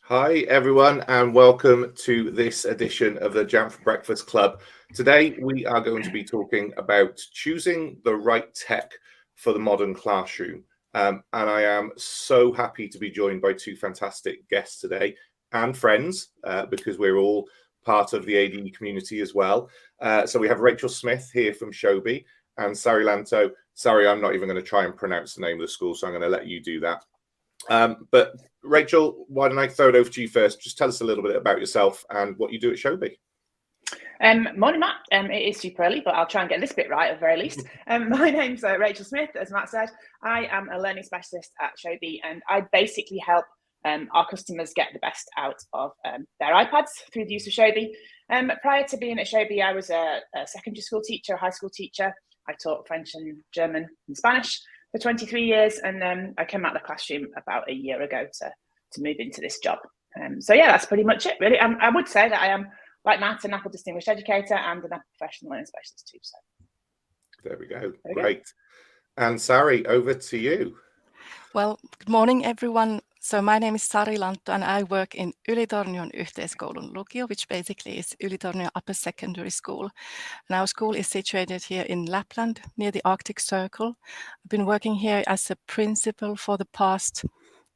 Hi everyone, and welcome to this edition of the Jamf Breakfast Club. Today we are going to be talking about choosing the right tech for the modern classroom. And I am so happy to be joined by two fantastic guests today and friends, because we're all part of the ADE community as well. So we have Rachel Smith here from Showbie and Sari Lantto. Sari, I'm not even going to try and pronounce the name of the school, so I'm going to let you do that. But Rachel, why don't I throw it over to you first? Just tell us a little bit about yourself and what you do at Showbie. Morning, Matt. It is super early, but I'll try and get this bit right at the very least. My name's Rachel Smith, as Matt said. I am a learning specialist at Showbie, and I basically help our customers get the best out of their iPads through the use of Showbie. Prior to being at Showbie, I was a secondary school teacher, a high school teacher. I taught French and German and Spanish for 23 years, and then I came out of the classroom about a year ago to move into this job. So yeah, that's pretty much it, really. I would say that I am, like Matt, an Apple Distinguished Educator and an Apple Professional Learning Specialist too. So there we go. Great. And Sari, over to you. Well, good morning, everyone. So my name is Sari Lantto, and I work in Ylitornion Yhteiskoulun, Lukio, which basically is Ylitornion Upper Secondary School. And our school is situated here in Lapland, near the Arctic Circle. I've been working here as a principal for the past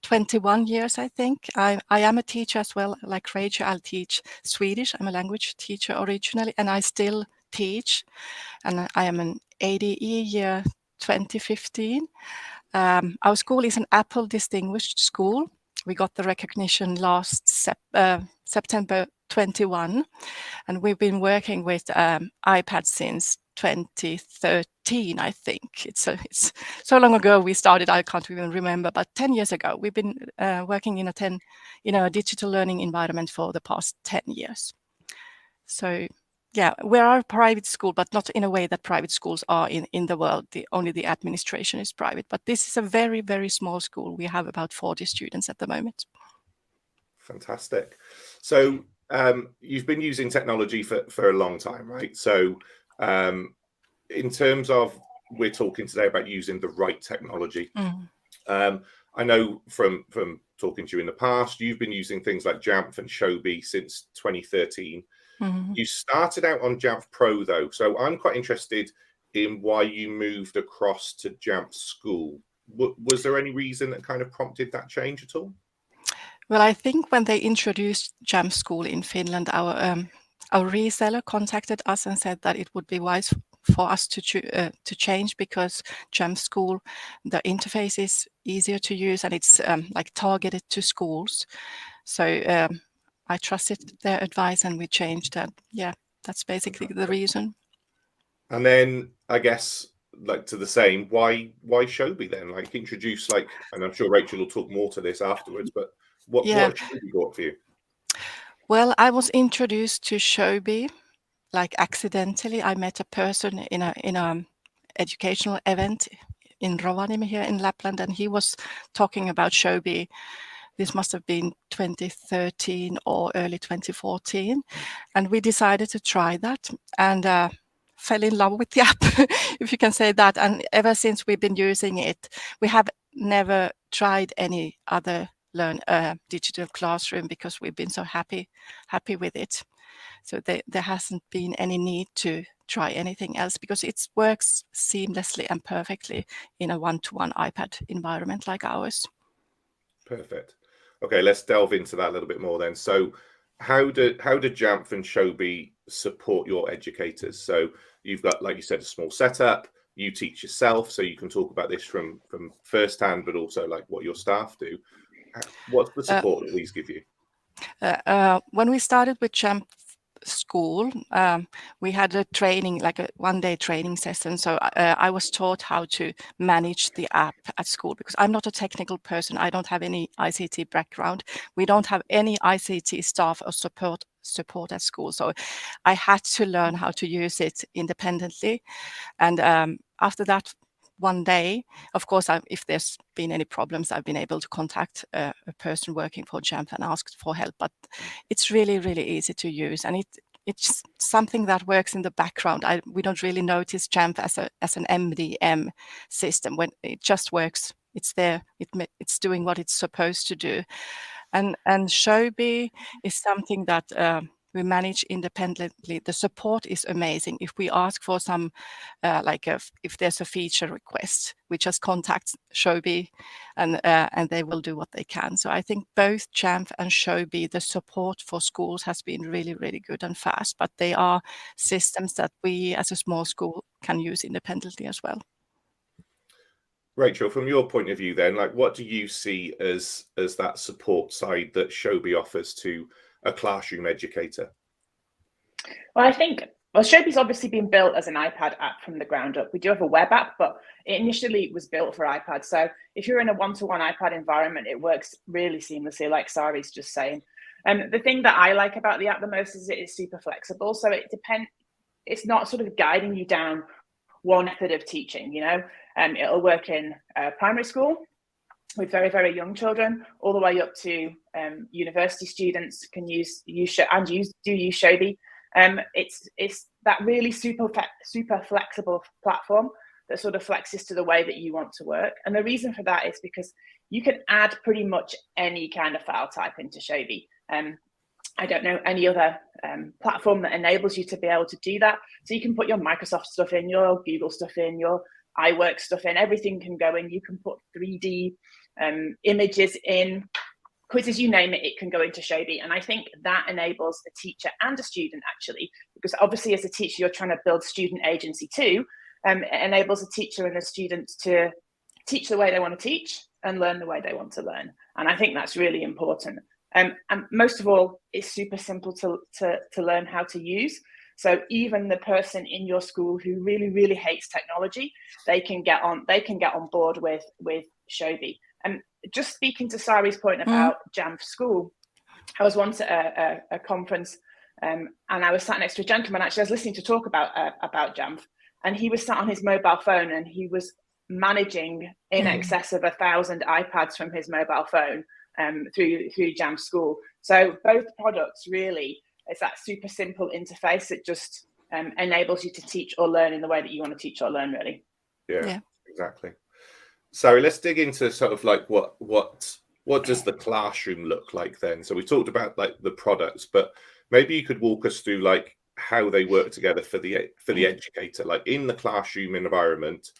21 years, I think. I am a teacher as well. Like Rachel, I'll teach Swedish. I'm a language teacher originally, and I still teach. And I am an ADE year 2015. Our school is an Apple Distinguished School. We got the recognition last September 21, and we've been working with iPad since 2013, I think. It's so long ago we started, I can't even remember, but 10 years ago. We've been working in a digital learning environment for the past 10 years. So yeah, we are a private school, but not in a way that private schools are in the world. Only the administration is private. But this is a very, very small school. We have about 40 students at the moment. Fantastic. So you've been using technology for a long time, right? So in terms of, we're talking today about using the right technology. I know from talking to you in the past, you've been using things like Jamf and Showbie since 2013. You started out on Jamf Pro though, so I'm quite interested in why you moved across to Jamf School. Was there any reason that kind of prompted that change at all? Well, I think when they introduced Jamf School in Finland, our reseller contacted us and said that it would be wise for us to change, because Jamf School, the interface is easier to use and it's like targeted to schools. So I trusted their advice and we changed that. Yeah, that's basically the reason. And then I guess, like, to the same, why Showbie then? Like, introduce, like, and I'm sure Rachel will talk more to this afterwards, but what Showbie got for you? Well, I was introduced to Showbie like accidentally. I met a person in a educational event in Rovaniemi here in Lapland, and he was talking about Showbie. This must have been 2013 or early 2014. And we decided to try that and fell in love with the app, if you can say that. And ever since we've been using it, we have never tried any other digital classroom because we've been so happy with it. So there hasn't been any need to try anything else because it works seamlessly and perfectly in a one-to-one iPad environment like ours. Perfect. Okay, let's delve into that a little bit more then. So how do Jamf and Showbie support your educators? So you've got, like you said, a small setup, you teach yourself, so you can talk about this from first hand, but also like what your staff do. What's the support that these give you? When we started with Jamf School, we had a training, like a one-day training session. So I was taught how to manage the app at school because I'm not a technical person. I don't have any ICT background. We don't have any ICT staff or support at school. So I had to learn how to use it independently. And after that, one day, of course, if there's been any problems, I've been able to contact a person working for Jamf and ask for help. But it's really, really easy to use, and it's something that works in the background. We don't really notice Jamf as an MDM system. When it just works, it's there. It's doing what it's supposed to do. And Showbie is something that we manage independently. The support is amazing. If we ask for some, if there's a feature request, we just contact Showbie, and they will do what they can. So I think both Jamf and Showbie, the support for schools has been really, really good and fast. But they are systems that we, as a small school, can use independently as well. Rachel, from your point of view, then, like, what do you see as that support side that Showbie offers to a classroom educator? Well, I think Showbie's obviously been built as an iPad app from the ground up. We do have a web app, but it initially was built for iPad. So if you're in a one-to-one iPad environment, it works really seamlessly, like Sari's just saying. And the thing that I like about the app the most is it is super flexible. So it's not sort of guiding you down one method of teaching, you know. It'll work in primary school with very, very young children, all the way up to university students can use Showbie. It's that really super flexible platform that sort of flexes to the way that you want to work. And the reason for that is because you can add pretty much any kind of file type into Showbie. I don't know any other platform that enables you to be able to do that. So you can put your Microsoft stuff in, your Google stuff in, your iWork stuff in, everything can go in. You can put 3D images in, quizzes, you name it, it can go into Showbie. And I think that enables a teacher and a student, actually, because obviously as a teacher, you're trying to build student agency too. It enables a teacher and a student to teach the way they want to teach and learn the way they want to learn. And I think that's really important. And most of all, it's super simple to learn how to use. So even the person in your school who really, really hates technology, they can get on board with Showbie. And just speaking to Sari's point about Jamf School, I was once at a conference and I was sat next to a gentleman. Actually, I was listening to talk about Jamf, and he was sat on his mobile phone and he was managing in excess of 1,000 iPads from his mobile phone through Jamf School. So both products really, it's that super simple interface that just enables you to teach or learn in the way that you want to teach or learn, really. Yeah. Exactly. Sari, let's dig into sort of like what does the classroom look like then? So we talked about like the products, but maybe you could walk us through like how they work together for the educator, like in the classroom environment.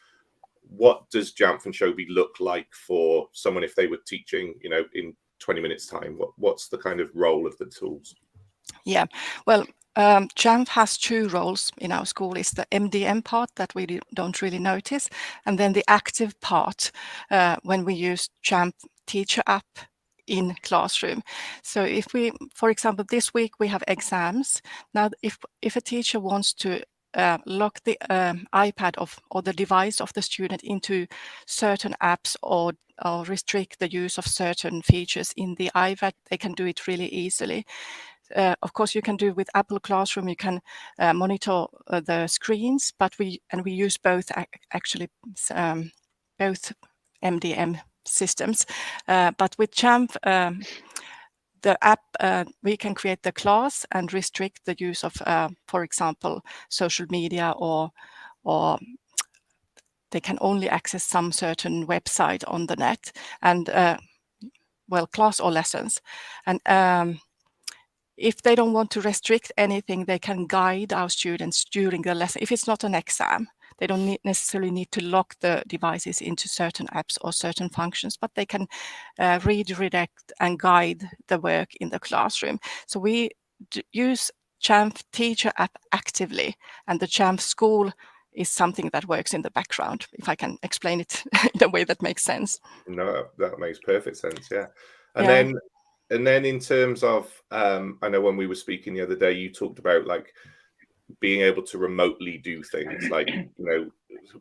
What does Jamf and Showbie look like for someone if they were teaching, you know, in 20 minutes time? What's the kind of role of the tools? Yeah, well, Jamf has two roles in our school. It's the MDM part that we don't really notice, and then the active part when we use Jamf Teacher app in classroom. So if we, for example, this week we have exams. Now, if a teacher wants to lock the iPad or the device of the student into certain apps or restrict the use of certain features in the iPad, they can do it really easily. Of course, you can do with Apple Classroom. You can monitor the screens, but we use both actually, both MDM systems. But with Jamf, the app, we can create the class and restrict the use of, for example, social media, or they can only access some certain website on the net, and class or lessons. And if they don't want to restrict anything, they can guide our students during the lesson. If it's not an exam, they don't necessarily need to lock the devices into certain apps or certain functions, but they can redirect and guide the work in the classroom. So we use Jamf Teacher app actively, and the Jamf School is something that works in the background, if I can explain it in a way that makes sense. No, that makes perfect sense, yeah. And then in terms of, I know when we were speaking the other day, you talked about like being able to remotely do things like, you know,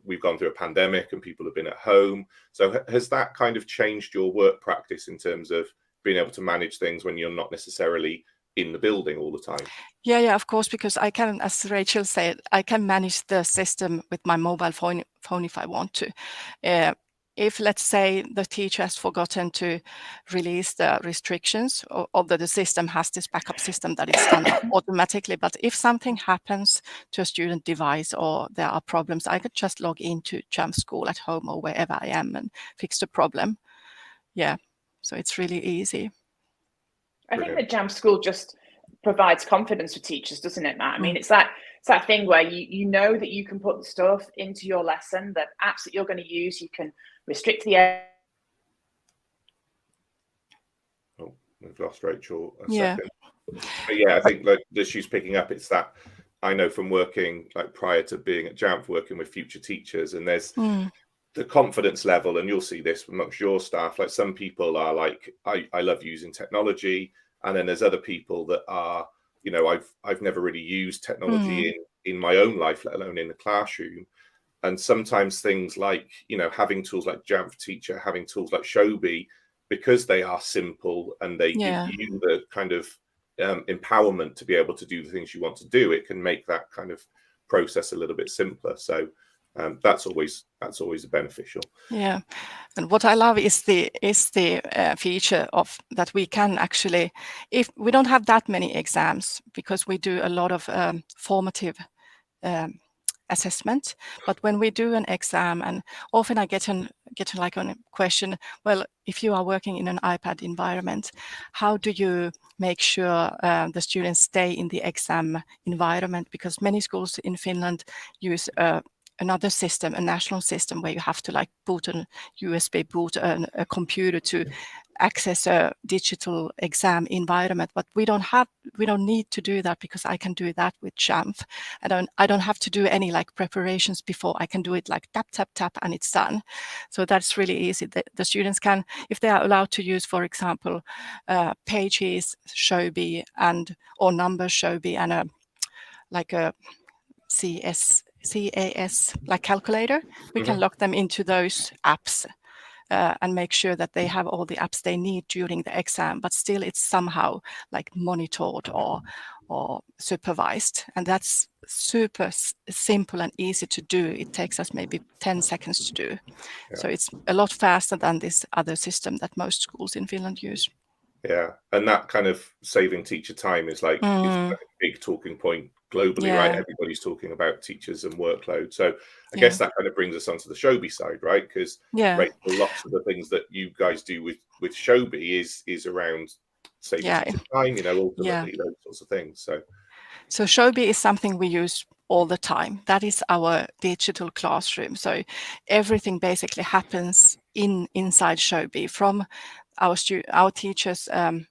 we've gone through a pandemic and people have been at home. So has that kind of changed your work practice in terms of being able to manage things when you're not necessarily in the building all the time? Yeah, of course, because I can, as Rachel said, I can manage the system with my mobile phone if I want to. if let's say the teacher has forgotten to release the restrictions, or that the system has this backup system that is done automatically, but if something happens to a student device or there are problems, I could just log into Jamf School at home or wherever I am and fix the problem. Yeah, so it's really easy. I think that Jamf School just provides confidence for teachers, doesn't it, Matt? I mean, it's that thing where you know that you can put the stuff into your lesson, that apps that you're going to use, you can restrict the. Oh, we've lost Rachel a second. But yeah, I think like that she's picking up. It's that I know from working like prior to being at Jamf, working with future teachers, and there's the confidence level, and you'll see this amongst your staff. Like some people are like, I love using technology, and then there's other people that are, you know, I've never really used technology in my own life, let alone in the classroom. And sometimes things like, you know, having tools like Jamf Teacher, having tools like Showbie, because they are simple and they give you the kind of empowerment to be able to do the things you want to do, it can make that kind of process a little bit simpler. So that's always beneficial. Yeah, and what I love is the feature of that we can actually, if we don't have that many exams, because we do a lot of formative assessment, but when we do an exam, and often I get like a question, well, if you are working in an iPad environment, how do you make sure the students stay in the exam environment? Because many schools in Finland use another system, a national system, where you have to like boot a USB boot a computer to access a digital exam environment, but we don't need to do that, because I can do that with Jamf. I don't have to do any like preparations before. I can do it like tap tap tap and it's done. So that's really easy. The students can, if they are allowed to use, for example, Pages Showbie or Numbers Showbie and a CAS like calculator, we can lock them into those apps and make sure that they have all the apps they need during the exam, but still it's somehow like monitored or supervised. And that's super simple and easy to do. It takes us maybe 10 seconds to do. Yeah. So it's a lot faster than this other system that most schools in Finland use. Yeah, and that kind of saving teacher time is like is a big talking point globally, right? Everybody's talking about teachers and workload. So I guess that kind of brings us onto the Showbie side, right? Because lots of the things that you guys do with Showbie is around saving teacher time, you know, ultimately those sorts of things. So Showbie is something we use all the time. That is our digital classroom. So everything basically happens inside Showbie, from our teachers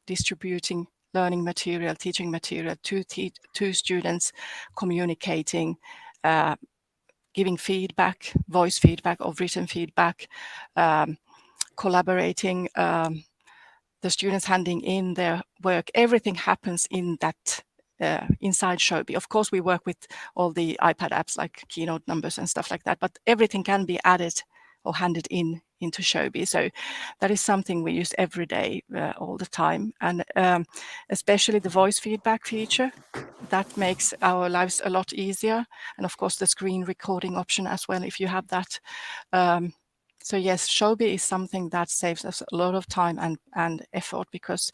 distributing learning material, teaching material to students, communicating, giving feedback, voice feedback or written feedback, collaborating, the students handing in their work. Everything happens in that inside Showbie. Of course, we work with all the iPad apps like Keynote Numbers and stuff like that, but everything can be added or handed into Showbie. So that is something we use every day, all the time. And especially the voice feedback feature, that makes our lives a lot easier. And of course, the screen recording option as well, if you have that. So yes, Showbie is something that saves us a lot of time and effort, because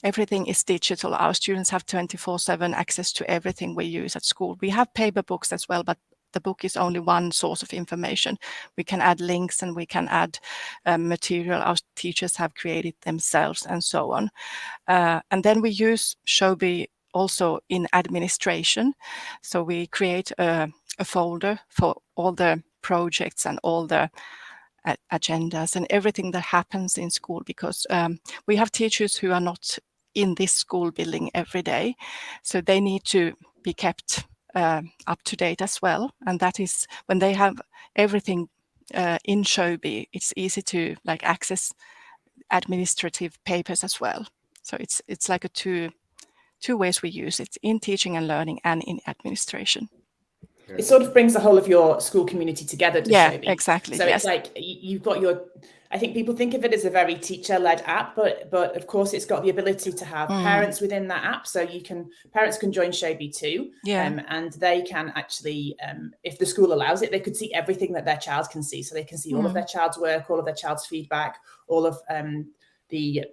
everything is digital. Our students have 24/7 access to everything we use at school. We have paper books as well, but the book is only one source of information. We can add links and we can add material our teachers have created themselves and so on. And then we use Showbie also in administration. So we create a folder for all the projects and all the agendas and everything that happens in school, because we have teachers who are not in this school building every day. So they need to be kept up to date as well. And that is when they have everything in Showbie, it's easy to like access administrative papers as well. So it's like two ways we use it, in teaching and learning and in administration. It sort of brings the whole of your school community together to Showbie. Exactly. So it's like you've got I think people think of it as a very teacher-led app, but of course it's got the ability to have parents within that app. So parents can join Showbie too. And they can actually, if the school allows it, they could see everything that their child can see. So they can see all of their child's work, all of their child's feedback, all of the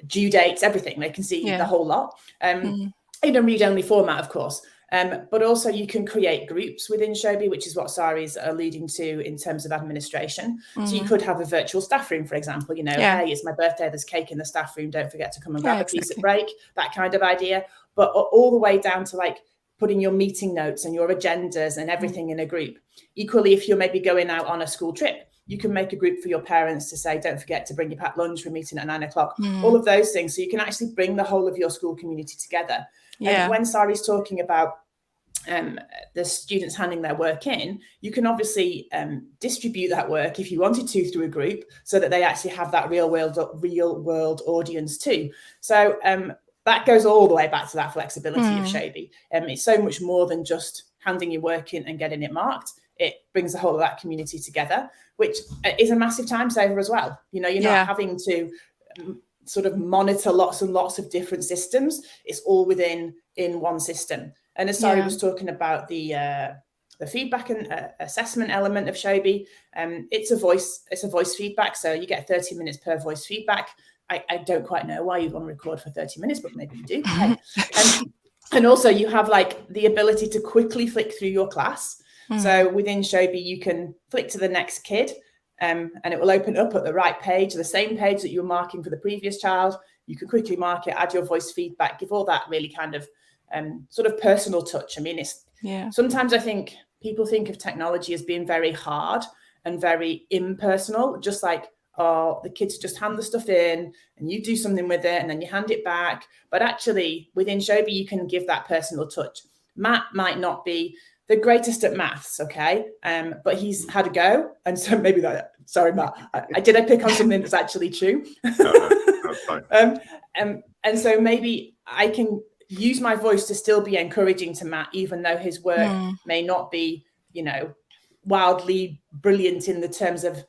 due dates, everything. They can see the whole lot in a read-only format, of course. But also you can create groups within Showbie, which is what Sari's alluding to in terms of administration. So you could have a virtual staff room, for example, hey, it's my birthday, there's cake in the staff room, don't forget to come and grab a piece at break, that kind of idea. But all the way down to like putting your meeting notes and your agendas and everything in a group. Equally, if you're maybe going out on a school trip, you can make a group for your parents to say, don't forget to bring your packed lunch, we're meeting at 9 o'clock, all of those things. So you can actually bring the whole of your school community together. And when Sari's talking about the students handing their work in, you can obviously distribute that work if you wanted to through a group so that they actually have that real world audience too. So that goes all the way back to that flexibility of Showbie. It's so much more than just handing your work in and getting it marked. It brings the whole of that community together, which is a massive time saver as well. You're not having to sort of monitor lots and lots of different systems. It's all in one system. And as Sari was talking about the feedback and assessment element of Showbie, it's a voice feedback. So you get 30 minutes per voice feedback. I don't quite know why you want to record for 30 minutes, but maybe you do. And also you have like the ability to quickly flick through your class. So within Showbie, you can flick to the next kid and it will open up at the right page, the same page that you were marking for the previous child. You can quickly mark it, add your voice feedback, give all that really kind of sort of personal touch. I mean, sometimes I think people think of technology as being very hard and very impersonal, just like, oh, the kids just hand the stuff in and you do something with it and then you hand it back. But actually within Showbie, you can give that personal touch. Matt might not be the greatest at maths, okay? But he's had a go. And so maybe sorry, Matt, I pick on something that's actually true? No, that's fine. And so maybe I can use my voice to still be encouraging to Matt, even though his work may not be, wildly brilliant in the terms of,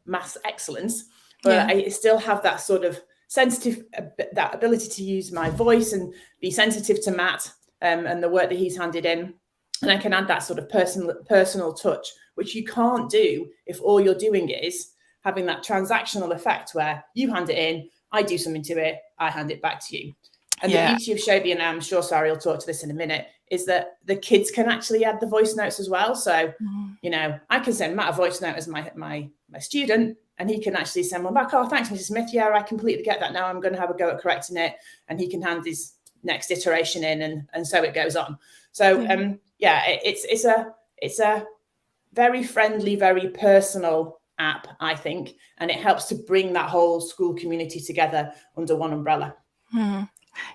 maths excellence, but I still have that sort of that ability to use my voice and be sensitive to Matt and the work that he's handed in. And I can add that sort of personal touch, which you can't do if all you're doing is having that transactional effect where you hand it in, I do something to it, I hand it back to you. And the beauty of Showbie, and I'm sure Sari will talk to this in a minute, is that the kids can actually add the voice notes as well. So, I can send Matt a voice note as my student, and he can actually send one back. Oh, thanks, Mrs. Smith. Yeah, I completely get that now. I'm going to have a go at correcting it. And he can hand his next iteration in, and so it goes on. So, it's a very friendly, very personal app, I think, and it helps to bring that whole school community together under one umbrella.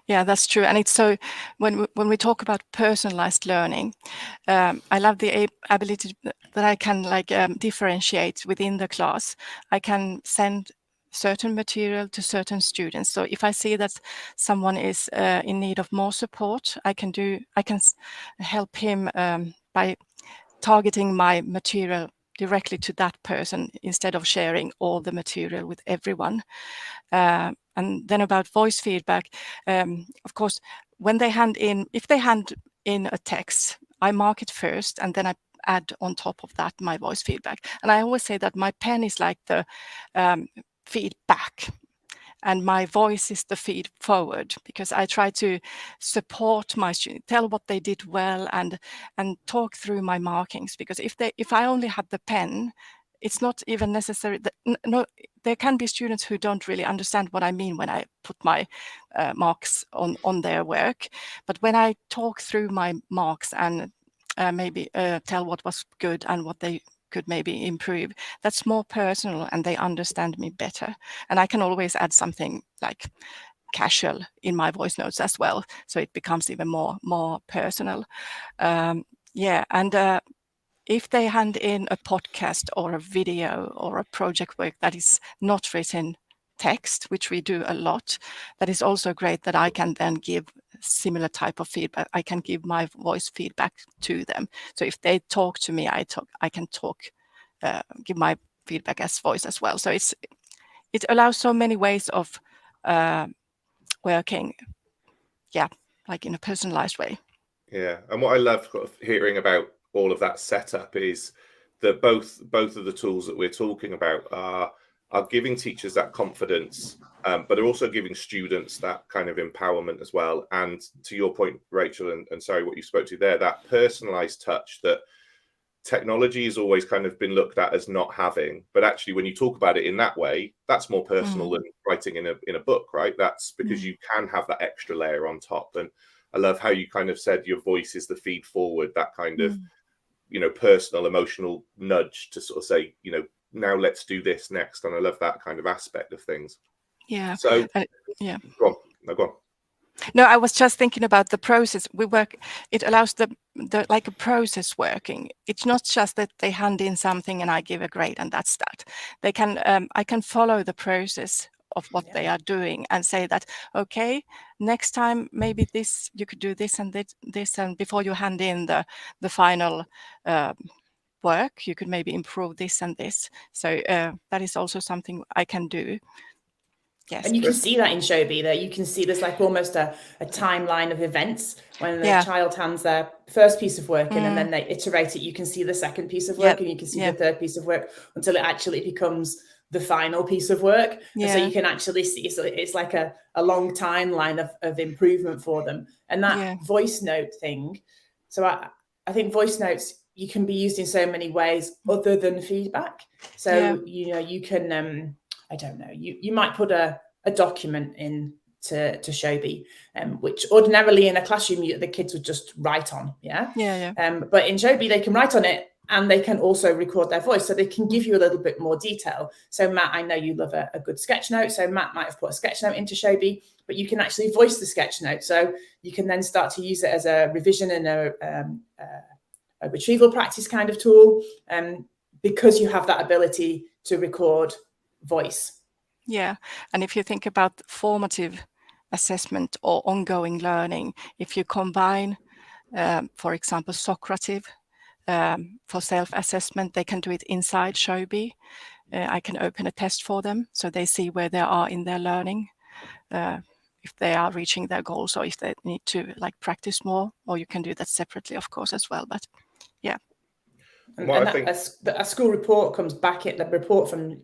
Yeah, that's true. And it's so when we talk about personalized learning, I love the ability that I can differentiate within the class. I can send certain material to certain students. So if I see that someone is in need of more support, I can help him by targeting my material directly to that person instead of sharing all the material with everyone. And then about voice feedback, of course, when they if they hand in a text, I mark it first and then I add on top of that my voice feedback. And I always say that my pen is like the feedback and my voice is the feed forward, because I try to support my students, tell what they did well and talk through my markings. Because if I only had the pen, it's not even necessary that there can be students who don't really understand what I mean when I put my marks on their work. But when I talk through my marks and maybe tell what was good and what they could maybe improve, that's more personal and they understand me better. And I can always add something like casual in my voice notes as well, so it becomes even more personal. If they hand in a podcast or a video or a project work that is not written text, which we do a lot, that is also great that I can then give similar type of feedback. I can give my voice feedback to them. So if they talk to me, I can give my feedback as voice as well. So it allows so many ways of working, like in a personalized way. Yeah, and what I love hearing about all of that setup is that both of the tools that we're talking about are giving teachers that confidence, but are also giving students that kind of empowerment as well. And to your point, Rachel, and sorry, what you spoke to there, that personalized touch that technology has always kind of been looked at as not having, but actually when you talk about it in that way, that's more personal than writing in a book, right? That's because you can have that extra layer on top. And I love how you kind of said your voice is the feed forward, that kind of, personal, emotional nudge to sort of say, now let's do this next. And I love that kind of aspect of things. Yeah. So, Go on. No, go on. No, I was just thinking about the process. It allows the like a process working. It's not just that they hand in something and I give a grade and that's that. They can, I can follow the process of what they are doing and say that, okay, next time maybe you could do this and this, and before you hand in the final work, you could maybe improve this and this. So that is also something I can do. Yes. And you can see that in Showbie, that you can see there's like almost a timeline of events when the child hands their first piece of work in and then they iterate it. You can see the second piece of work and you can see the third piece of work until it actually becomes the final piece of work. And so you can actually see, so it's like a long timeline of improvement for them. And that voice note thing. So I think voice notes, you can be used in so many ways other than feedback. So, you can, I don't know, you might put a document in to Showbie, which ordinarily in a classroom, the kids would just write on. But in Showbie, they can write on it and they can also record their voice. So they can give you a little bit more detail. So Matt, I know you love a good sketch note. So Matt might have put a sketch note into Showbie, but you can actually voice the sketch note. So you can then start to use it as a revision and a retrieval practice kind of tool, because you have that ability to record voice. Yeah, and if you think about formative assessment or ongoing learning, if you combine, for example, Socrative for self-assessment, they can do it inside Showbie. I can open a test for them so they see where they are in their learning, if they are reaching their goals or if they need to like practice more, or you can do that separately, of course, as well. But yeah. And a school report comes back in, the report from,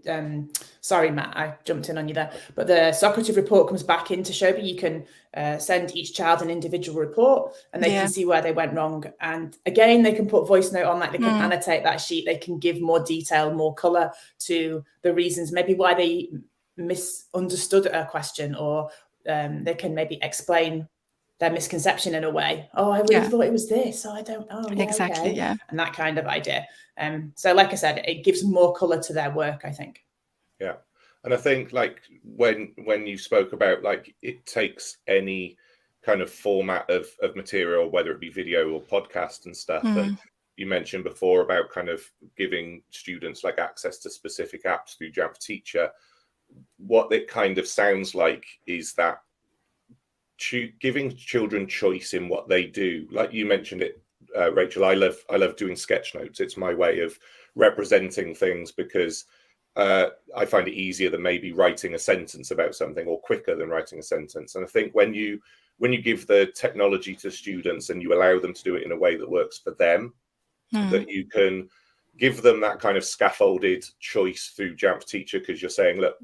sorry, Matt, I jumped in on you there, but the Socrative report comes back into Showbie. You can send each child an individual report and they can see where they went wrong. And again, they can put voice note on, like they can annotate that sheet. They can give more detail, more color to the reasons, maybe why they misunderstood a question, or they can maybe explain their misconception in a way. Oh, I really thought it was this. Oh, I don't. Oh, yeah, exactly. Okay. Yeah, and that kind of idea. So, like I said, it gives more color to their work, I think. Yeah, and I think like when you spoke about like it takes any kind of format of material, whether it be video or podcast and stuff, and you mentioned before about kind of giving students like access to specific apps through Jamf Teacher. What it kind of sounds like is that giving children choice in what they do, like you mentioned it, Rachel. I love doing sketch notes. It's my way of representing things because I find it easier than maybe writing a sentence about something, or quicker than writing a sentence. And I think when you give the technology to students and you allow them to do it in a way that works for them, that you can give them that kind of scaffolded choice through Jamf Teacher, because you're saying, look,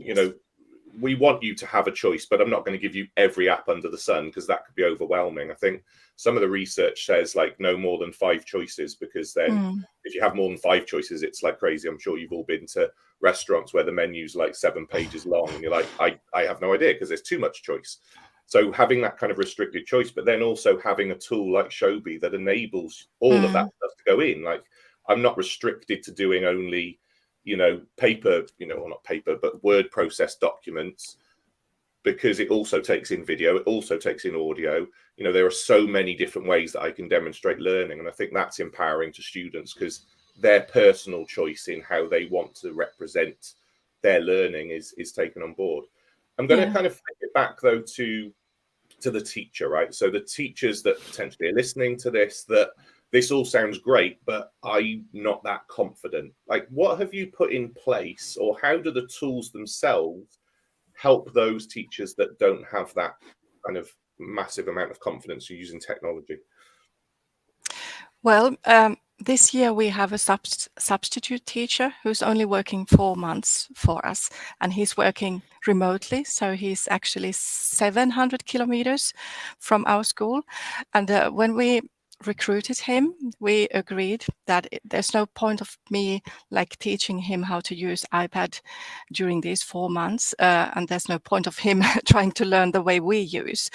we want you to have a choice, but I'm not going to give you every app under the sun because that could be overwhelming. I think some of the research says like no more than 5 choices, because then if you have more than 5 choices, it's like crazy. I'm sure you've all been to restaurants where the menu's like 7 pages long and you're like, I have no idea because there's too much choice. So having that kind of restricted choice, but then also having a tool like Showbie that enables all of that stuff to go in. Like I'm not restricted to doing only paper, or not paper, but word processed documents, because it also takes in video, it also takes in audio. There are so many different ways that I can demonstrate learning. And I think that's empowering to students because their personal choice in how they want to represent their learning is taken on board. I'm going to kind of flip it back though to to the teacher, right? So the teachers that potentially are listening to this, that this all sounds great, but I'm not that confident. Like, what have you put in place, or how do the tools themselves help those teachers that don't have that kind of massive amount of confidence using technology? Well, this year we have a substitute teacher who's only working 4 months for us, and he's working remotely. So he's actually 700 kilometers from our school. And when we recruited him, we agreed that there's no point of me like teaching him how to use iPad during these 4 months, and there's no point of him trying to learn the way we use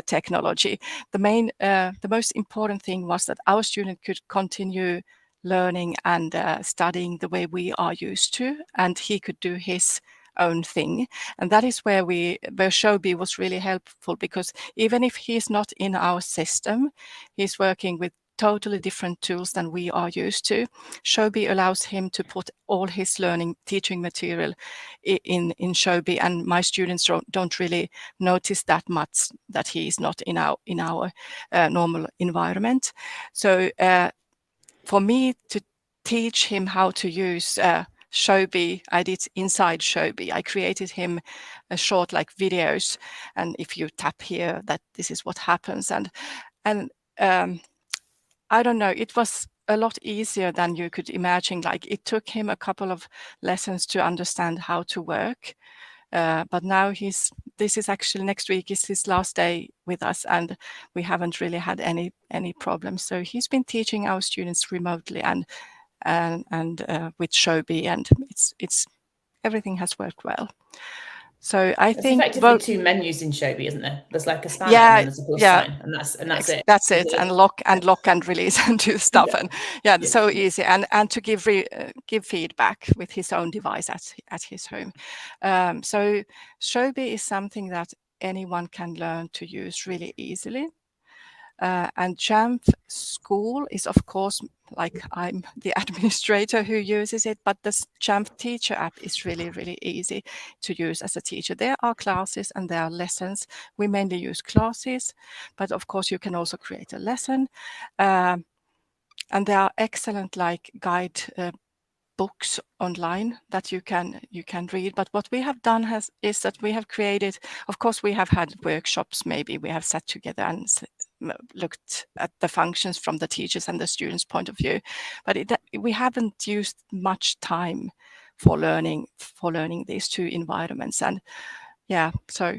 technology. The most important thing was that our student could continue learning and studying the way we are used to, and he could do his own thing. And that is where Showbie was really helpful, because even if he's not in our system, he's working with totally different tools than we are used to. Showbie allows him to put all his teaching material in Showbie, and my students don't really notice that much that he is not in our normal environment. So for me to teach him how to use Showbie, I did inside Showbie. I created him a short like videos, and if you tap here, that this is what happens. And I don't know, it was a lot easier than you could imagine. Like, it took him a couple of lessons to understand how to work. But now this is actually, next week is his last day with us, and we haven't really had any problems. So he's been teaching our students remotely and with Showbie, and it's everything has worked well. So I think effectively 2 menus in Showbie, isn't there? There's like a spanner and then there's a plus sign, and that's it. That's it. And lock and release and do stuff, and so easy. And to give feedback with his own device at his home. So Showbie is something that anyone can learn to use really easily. And Jamf School is, of course, like, I'm the administrator who uses it, but the Jamf Teacher app is really, really easy to use as a teacher. There are classes and there are lessons. We mainly use classes, but of course you can also create a lesson. And there are excellent like guide books online that you can read. But what we have done is that we have created, of course, we have had workshops. Maybe we have sat together and looked at the functions from the teachers and the students' point of view, but we haven't used much time for learning these 2 environments. And so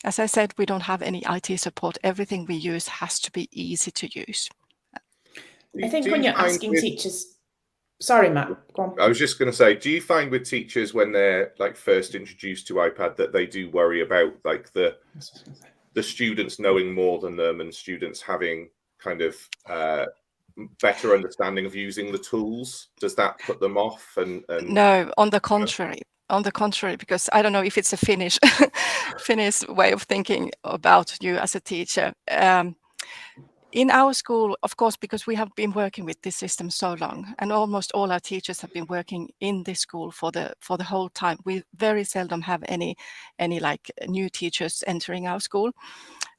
as I said, we don't have any IT support. Everything we use has to be easy to use. I think when you're asking teachers, sorry, Matt, go on. I was just going to say, do you find with teachers when they're like first introduced to iPad that they do worry about like the students knowing more than them, and students having kind of better understanding of using the tools? Does that put them off? And no, on the contrary. On the contrary, because I don't know if it's a Finnish way of thinking about you as a teacher. In our school, of course, because we have been working with this system so long, and almost all our teachers have been working in this school for the whole time, we very seldom have any like new teachers entering our school.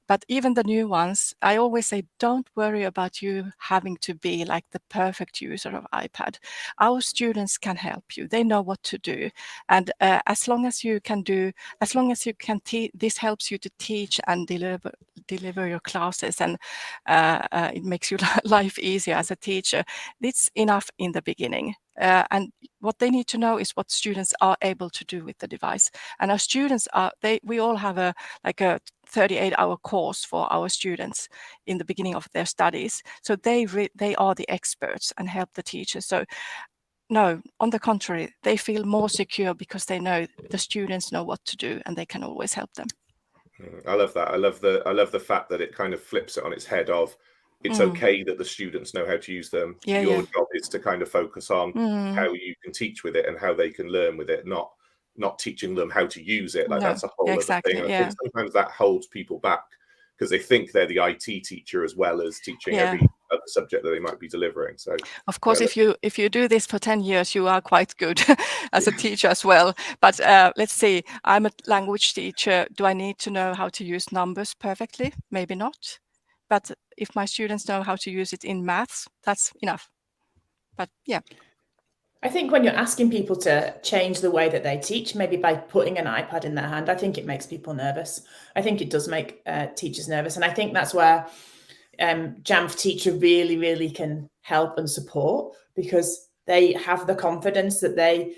But even the new ones, I always say, don't worry about you having to be like the perfect user of iPad. Our students can help you. They know what to do. And as long as you can this helps you to teach and deliver your classes, and it makes your life easier as a teacher. It's enough in the beginning. And what they need to know is what students are able to do with the device. And our students we all have a 38-hour course for our students in the beginning of their studies. So they are the experts and help the teachers. So no, on the contrary, they feel more secure because they know the students know what to do and they can always help them. I love that. I love the fact that it kind of flips it on its head of, it's okay that the students know how to use them. Your job is to kind of focus on how you can teach with it and how they can learn with it, not teaching them how to use it. Like, that's a whole other thing. I think sometimes that holds people back because they think they're the IT teacher as well as teaching every other the subject that they might be delivering. So of course, if you do this for 10 years, you are quite good as a teacher as well. But let's see, I'm a language teacher. Do I need to know how to use numbers perfectly? Maybe not. But if my students know how to use it in maths, that's enough. But yeah. I think when you're asking people to change the way that they teach, maybe by putting an iPad in their hand, I think it makes people nervous. I think it does make teachers nervous. And I think that's where Jamf Teacher really, really can help and support, because they have the confidence that they,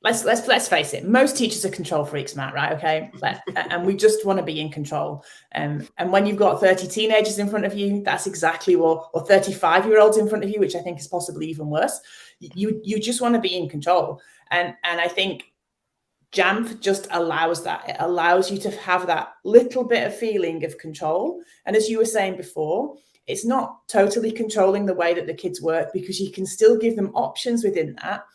let's face it, most teachers are control freaks, Matt, right? Okay. And we just want to be in control. And when you've got 30 teenagers in front of you, that's exactly what, or 35-year-olds in front of you, which I think is possibly even worse. You just want to be in control. And I think Jamf just allows that. It allows you to have that little bit of feeling of control. And as you were saying before, it's not totally controlling the way that the kids work, because you can still give them options within that,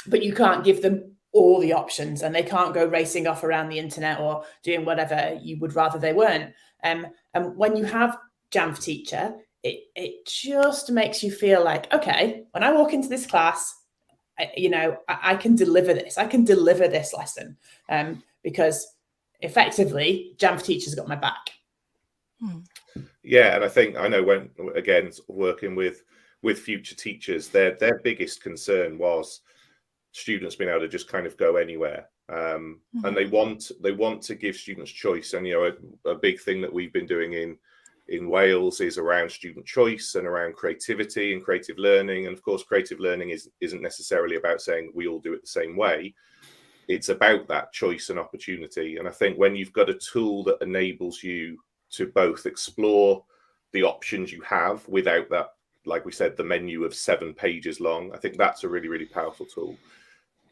but you can't give them all the options, and they can't go racing off around the internet or doing whatever you would rather they weren't. And when you have Jamf Teacher, it just makes you feel like, okay, when I walk into this class, I can deliver this. I can deliver this lesson because effectively Jamf Teacher's got my back. Yeah, and I know when, again, working with future teachers, their biggest concern was students being able to just kind of go anywhere. And they want to give students choice. And, a big thing that we've been doing in Wales is around student choice and around creativity and creative learning. And of course, creative learning isn't necessarily about saying we all do it the same way. It's about that choice and opportunity. And I think when you've got a tool that enables you to both explore the options you have without that, like we said, the menu of 7 pages long, I think that's a really, really powerful tool.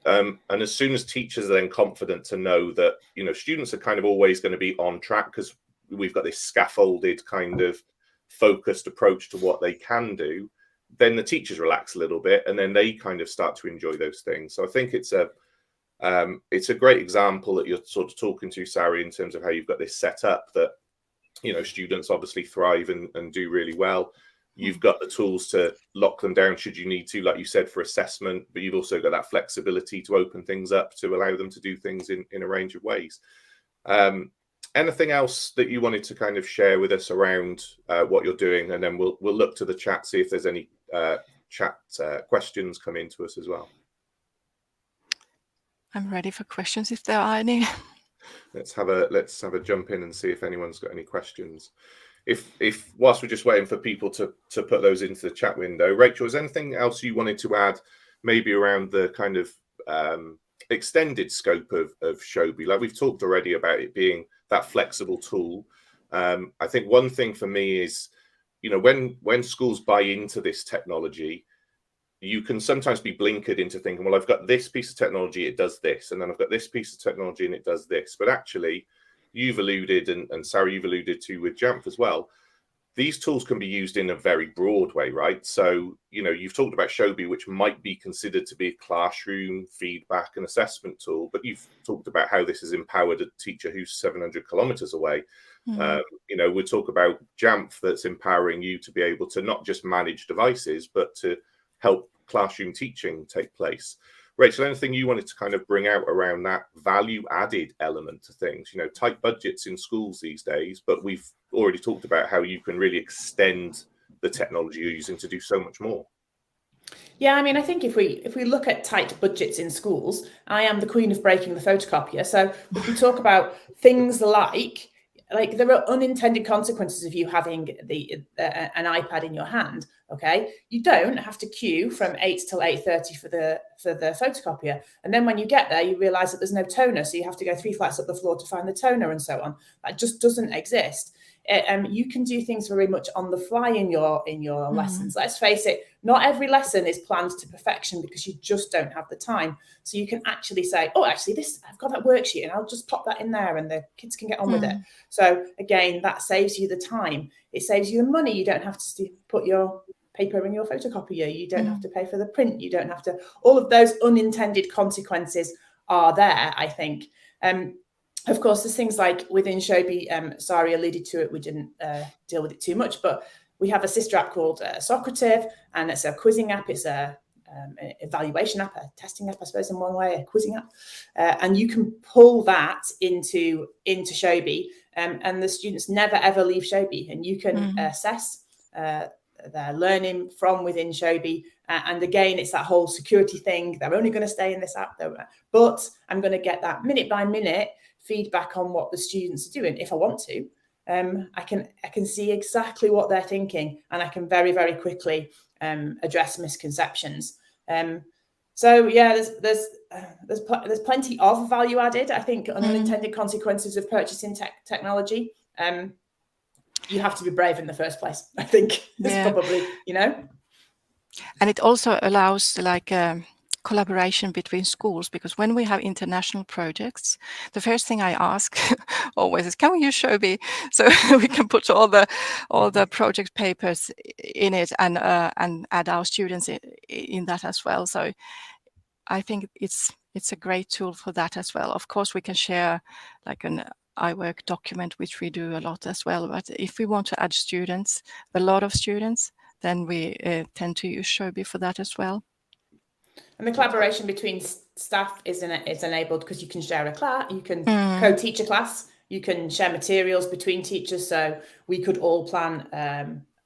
And as soon as teachers are then confident to know that, students are kind of always going to be on track, because we've got this scaffolded kind of focused approach to what they can do, then the teachers relax a little bit, and then they kind of start to enjoy those things. So I think it's a great example that you're sort of talking to, Sari, in terms of how you've got this set up that, students obviously thrive and do really well. You've got the tools to lock them down should you need to, like you said, for assessment, but you've also got that flexibility to open things up to allow them to do things in a range of ways. Anything else that you wanted to kind of share with us around what you're doing? And then we'll look to the chat, see if there's any chat questions come into us as well. I'm ready for questions if there are any. Let's have a jump in and see if anyone's got any questions. If whilst we're just waiting for people to put those into the chat window, Rachel, is there anything else you wanted to add, maybe around the kind of extended scope of Showbie? Like we've talked already about it being that flexible tool. I think one thing for me is, when schools buy into this technology, you can sometimes be blinkered into thinking, well, I've got this piece of technology, it does this, and then I've got this piece of technology and it does this. But actually, you've alluded, and Sari, you've alluded to with Jamf as well, these tools can be used in a very broad way, right? So, you've talked about Showbie, which might be considered to be a classroom feedback and assessment tool, but you've talked about how this has empowered a teacher who's 700 kilometers away. We talk about Jamf that's empowering you to be able to not just manage devices, but to help classroom teaching take place. Rachel, anything you wanted to kind of bring out around that value-added element to things? Tight budgets in schools these days, but we've already talked about how you can really extend the technology you're using to do so much more. Yeah, I think if we look at tight budgets in schools, I am the queen of breaking the photocopier. So if we talk about things like there are unintended consequences of you having an iPad in your hand. Okay, you don't have to queue from 8 till 8:30 for the photocopier, and then when you get there, you realise that there's no toner, so you have to go 3 flights up the floor to find the toner, and so on. That just doesn't exist. You can do things very much on the fly in your lessons. Let's face it, not every lesson is planned to perfection because you just don't have the time. So you can actually say, oh, actually, I've got that worksheet and I'll just pop that in there and the kids can get on with it. So again, that saves you the time. It saves you the money. You don't have to put your paper in your photocopier. You don't have to pay for the print. You don't have to, all of those unintended consequences are there, I think. Of course, there's things like within Showbie, Sari alluded to it, we didn't deal with it too much, but We have a sister app called Socrative, and it's a quizzing app. It's an evaluation app, a testing app, I suppose, in one way, a quizzing app. And you can pull that into Showbie, and the students never, ever leave Showbie. And you can assess their learning from within Showbie. And again, it's that whole security thing. They're only going to stay in this app, but I'm going to get that minute by minute feedback on what the students are doing if I want to. I can see exactly what they're thinking, and I can very, very quickly address misconceptions. So yeah, there's plenty of value added. I think unintended consequences of purchasing technology. You have to be brave in the first place, I think. It's probably, And it also allows like collaboration between schools, because when we have international projects, the first thing I ask always is, can we use Showbie so we can put all the project papers in it and add our students in that as well. So I think it's a great tool for that as well. Of course, we can share like an iWork document, which we do a lot as well. But if we want to add students, a lot of students, then we tend to use Showbie for that as well. And the collaboration between staff is enabled because you can share a class, you can co-teach a class, you can share materials between teachers. So we could all plan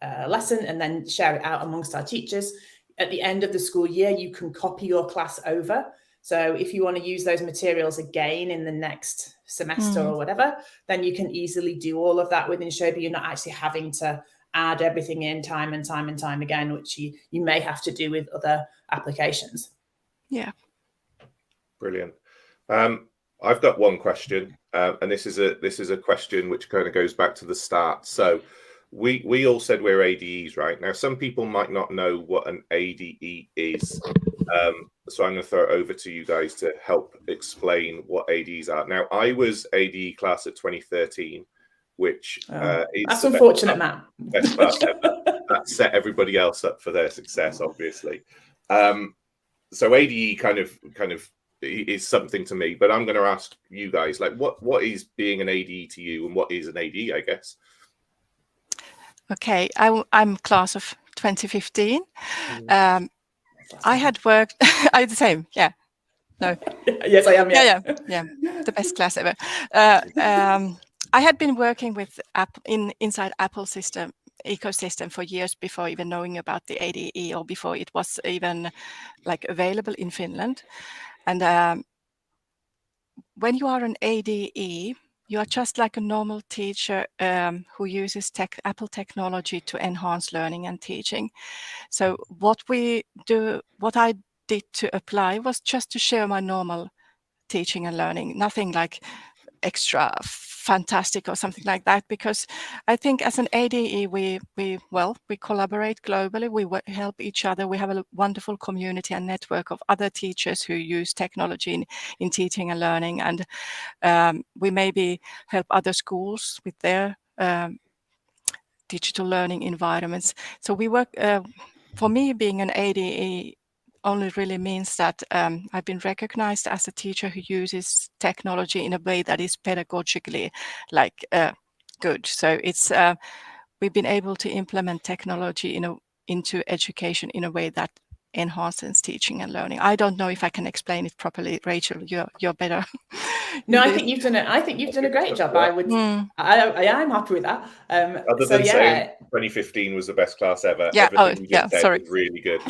a lesson and then share it out amongst our teachers. At the end of the school year, you can copy your class over. So if you want to use those materials again in the next semester or whatever, then you can easily do all of that within Showbie. You're not actually having to add everything in time and time again, which you may have to do with other applications. Yeah. Brilliant. I've got one question, and this is a question which kind of goes back to the start. So we all said we're ADEs, right? Now, some people might not know what an ADE is. So I'm going to throw it over to you guys to help explain what ADEs are. Now, I was ADE class of 2013, which is that's unfortunate, Matt. Best class ever. That set everybody else up for their success, obviously. So ADE kind of is something to me, but I'm going to ask you guys, like, what is being an ADE to you, and what is an ADE, I guess? Okay, I'm class of 2015. I had worked. I'm the same. Yeah. No. Yes, I am. Yeah. The best class ever. I had been working with inside Apple ecosystem for years before even knowing about the ADE, or before it was even like available in Finland. And when you are an ADE, you are just like a normal teacher who uses Apple technology to enhance learning and teaching. So what I did to apply was just to share my normal teaching and learning, nothing like extra fantastic or something like that, because I think as an ADE we collaborate globally, we help each other, we have a wonderful community and network of other teachers who use technology in teaching and learning, and we maybe help other schools with their digital learning environments. So we work, for me, being an ADE only really means that I've been recognized as a teacher who uses technology in a way that is pedagogically good. So it's we've been able to implement technology into education in a way that enhances teaching and learning. I don't know if I can explain it properly, Rachel. You're better. No, I think you've done a great job. I am happy with that. Other than saying 2015 was the best class ever. Yeah. Everything you just said was really good.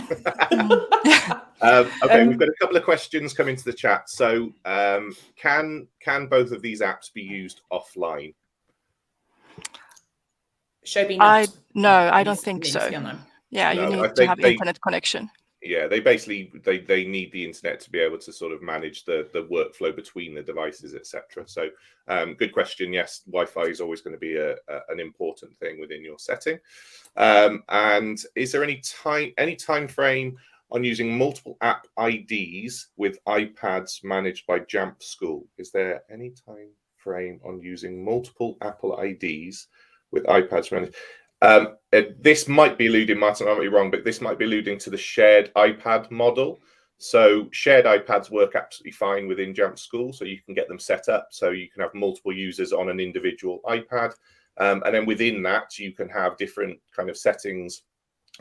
Okay, we've got a couple of questions coming to the chat. So, can both of these apps be used offline? Showbie. No, I don't think so. Yeah, you need to have internet connection. Yeah, they basically they need the internet to be able to sort of manage the workflow between the devices, etc. So, good question. Yes, Wi-Fi is always going to be an important thing within your setting. And is there any time frame on using multiple app IDs with iPads managed by Jamf School? Is there any time frame on using multiple Apple IDs with iPads managed? This might be alluding, Martin, I might be wrong, but this might be alluding to the shared iPad model. So shared iPads work absolutely fine within Jamf School, so you can get them set up so you can have multiple users on an individual iPad. And then within that, you can have different kind of settings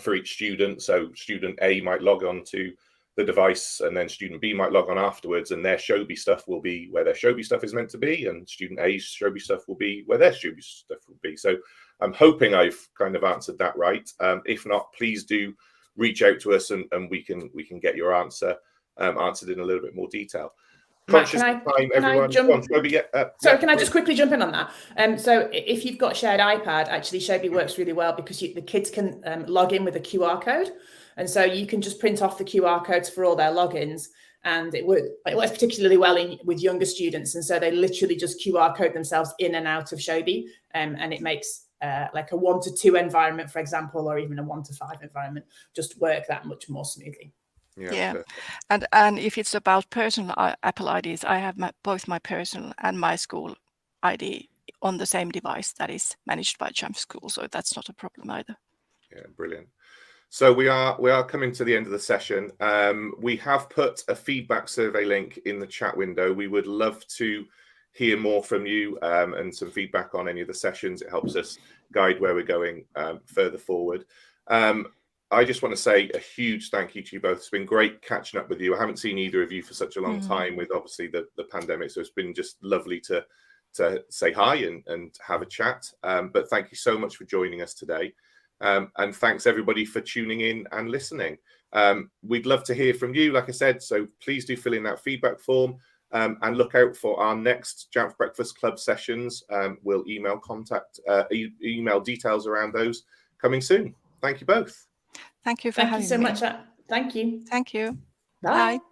for each student. So student A might log on to the device, and then student B might log on afterwards, and their Showbie stuff will be where their Showbie stuff is meant to be, and student A's Showbie stuff will be where their Showbie stuff will be. So I'm hoping I've kind of answered that right. If not, please do reach out to us, and we can get your answer answered in a little bit more detail. Matt, can I just quickly jump in on that? So if you've got shared iPad, actually Showbie works really well because the kids can log in with a QR code. And so you can just print off the QR codes for all their logins. And it works particularly well with younger students. And so they literally just QR code themselves in and out of Showbie. And it makes like a 1 to 2 environment, for example, or even a 1 to 5 environment, just work that much more smoothly. Yeah. And if it's about personal Apple IDs, I have both my personal and my school ID on the same device that is managed by Jamf School. So that's not a problem either. Yeah, brilliant. So we are coming to the end of the session. We have put a feedback survey link in the chat window. We would love to hear more from you and some feedback on any of the sessions. It helps us guide where we're going further forward. I just want to say a huge thank you to you both. It's been great catching up with you. I haven't seen either of you for such a long time with obviously the pandemic. So it's been just lovely to say hi and have a chat. But thank you so much for joining us today. And thanks everybody for tuning in and listening. We'd love to hear from you, like I said, so please do fill in that feedback form and look out for our next Jamf Breakfast Club sessions. We'll email details around those coming soon. Thank you both. Thank you for having me. Thank you so much. Thank you. Thank you. Bye. Bye.